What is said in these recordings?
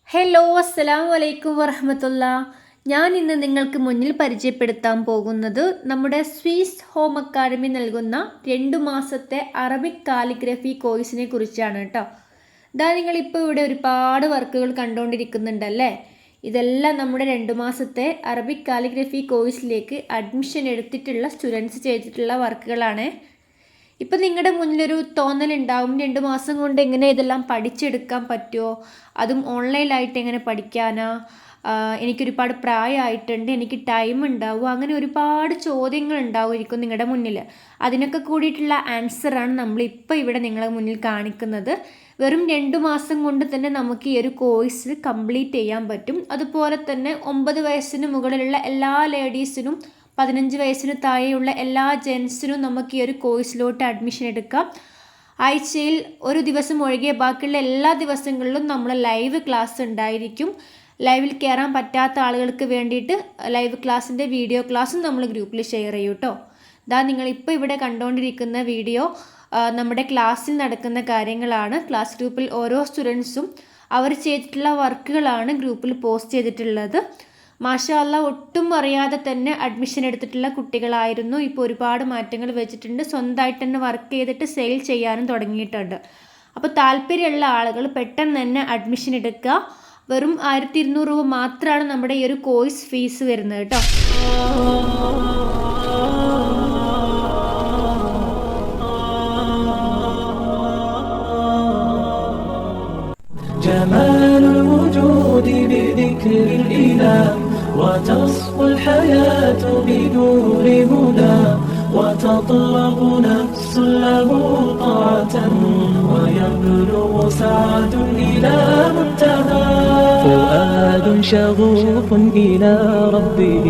Hello, അസ്സലാമു അലൈക്കും വറഹമത്തുള്ള. ഞാൻ ഇന്ന് നിങ്ങൾക്ക് മുന്നിൽ പരിചയപ്പെടുത്താൻ പോകുന്നത് നമ്മുടെ സ്വീസ് ഹോം അക്കാഡമി നൽകുന്ന 2 മാസത്തെ അറബിക് കാലിഗ്രഫി കോഴ്സിനെ കുറിച്ചാണ് കേട്ടോ. ഇതാ നിങ്ങളിപ്പോൾ ഇവിടെ ഒരുപാട് വർക്കുകൾ കണ്ടുകൊണ്ടിരിക്കുന്നുണ്ടല്ലേ. ഇതെല്ലാം നമ്മുടെ 2 മാസത്തെ അറബിക് കാലിഗ്രഫി കോഴ്സിലേക്ക് അഡ്മിഷൻ എടുത്തിട്ടുള്ള സ്റ്റുഡൻസ് ചെയ്തിട്ടുള്ള വർക്കുകളാണ്. ഇപ്പം നിങ്ങളുടെ മുന്നിലൊരു തോന്നലുണ്ടാവും, 2 മാസം കൊണ്ട് എങ്ങനെ ഇതെല്ലാം പഠിച്ചെടുക്കാൻ പറ്റുമോ, അതും ഓൺലൈനായിട്ട് എങ്ങനെ പഠിക്കാനാ, എനിക്കൊരുപാട് പ്രായമായിട്ടുണ്ട്, എനിക്ക് ടൈം ഉണ്ടാവുമോ, അങ്ങനെ ഒരുപാട് ചോദ്യങ്ങൾ ഉണ്ടാവുമായിരിക്കും നിങ്ങളുടെ മുന്നിൽ. അതിനൊക്കെ കൂടിയിട്ടുള്ള ആൻസറാണ് നമ്മളിപ്പോൾ ഇവിടെ നിങ്ങളുടെ മുന്നിൽ കാണിക്കുന്നത്. വെറും 2 മാസം കൊണ്ട് തന്നെ നമുക്ക് ഈ ഒരു കോഴ്സ് കംപ്ലീറ്റ് ചെയ്യാൻ പറ്റും. അതുപോലെ തന്നെ 9 വയസ്സിന് മുകളിലുള്ള എല്ലാ ലേഡീസിനും 15 വയസ്സിന് താഴെയുള്ള എല്ലാ ജെൻസിനും നമുക്ക് ഈ ഒരു കോഴ്സിലോട്ട് അഡ്മിഷൻ എടുക്കാം. ആഴ്ചയിൽ ഒരു ദിവസം ഒഴികെ ബാക്കിയുള്ള എല്ലാ ദിവസങ്ങളിലും നമ്മൾ ലൈവ് ക്ലാസ് ഉണ്ടായിരിക്കും. ലൈവിൽ കയറാൻ പറ്റാത്ത ആളുകൾക്ക് വേണ്ടിയിട്ട് ലൈവ് ക്ലാസ്സിൻ്റെ വീഡിയോ ക്ലാസ്സും നമ്മൾ ഗ്രൂപ്പിൽ ഷെയർ ചെയ്യും കേട്ടോ. ഇതാ നിങ്ങളിപ്പോൾ ഇവിടെ കണ്ടുകൊണ്ടിരിക്കുന്ന വീഡിയോ നമ്മുടെ ക്ലാസ്സിൽ നടക്കുന്ന കാര്യങ്ങളാണ്. ക്ലാസ് ഗ്രൂപ്പിൽ ഓരോ സ്റ്റുഡൻസും അവർ ചെയ്തിട്ടുള്ള വർക്കുകളാണ് ഗ്രൂപ്പിൽ പോസ്റ്റ് ചെയ്തിട്ടുള്ളത്. മാഷാ അല്ലാ, ഒട്ടും അറിയാതെ തന്നെ അഡ്മിഷൻ എടുത്തിട്ടുള്ള കുട്ടികളായിരുന്നു. ഇപ്പോൾ ഒരുപാട് മാറ്റങ്ങൾ വെച്ചിട്ടുണ്ട്. സ്വന്തമായിട്ട് തന്നെ വർക്ക് ചെയ്തിട്ട് സെയിൽ ചെയ്യാനും തുടങ്ങിയിട്ടുണ്ട്. അപ്പോൾ താല്പര്യമുള്ള ആളുകൾ പെട്ടെന്ന് തന്നെ അഡ്മിഷൻ എടുക്കുക. വെറും 1200 രൂപ മാത്രമാണ് നമ്മുടെ ഈ ഒരു കോഴ്സ് ഫീസ് വരുന്നത് കേട്ടോ. جمال الوجود بذكر الإله وتصفو الحياة بنور هدى وتطلب نفس له طاعة ويبلغ سعد إلى منتهى فؤاد شغوف إلى ربه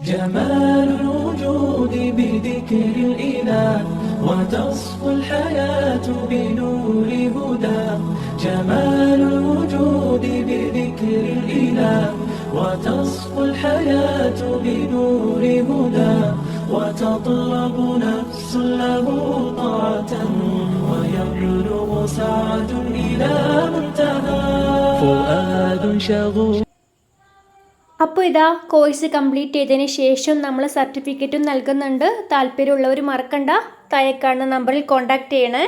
جمال الوجود بذكر الإله وتصفو الحياة بنور هدى جمال الوجود بذكر الإله وتصفو الحياة بنور هدى وتطلب نفس له طاعة ويبلغ سعد إلى منتهى فؤاد شغوف. അപ്പോൾ ഇതാ കോഴ്സ് കംപ്ലീറ്റ് ചെയ്തതിന് ശേഷം നമ്മൾ സർട്ടിഫിക്കറ്റും നൽകുന്നുണ്ട്. താല്പര്യമുള്ളവർ മറക്കണ്ട, താഴെ കാണുന്ന നമ്പറിൽ കോൺടാക്റ്റ് ചെയ്യണേ.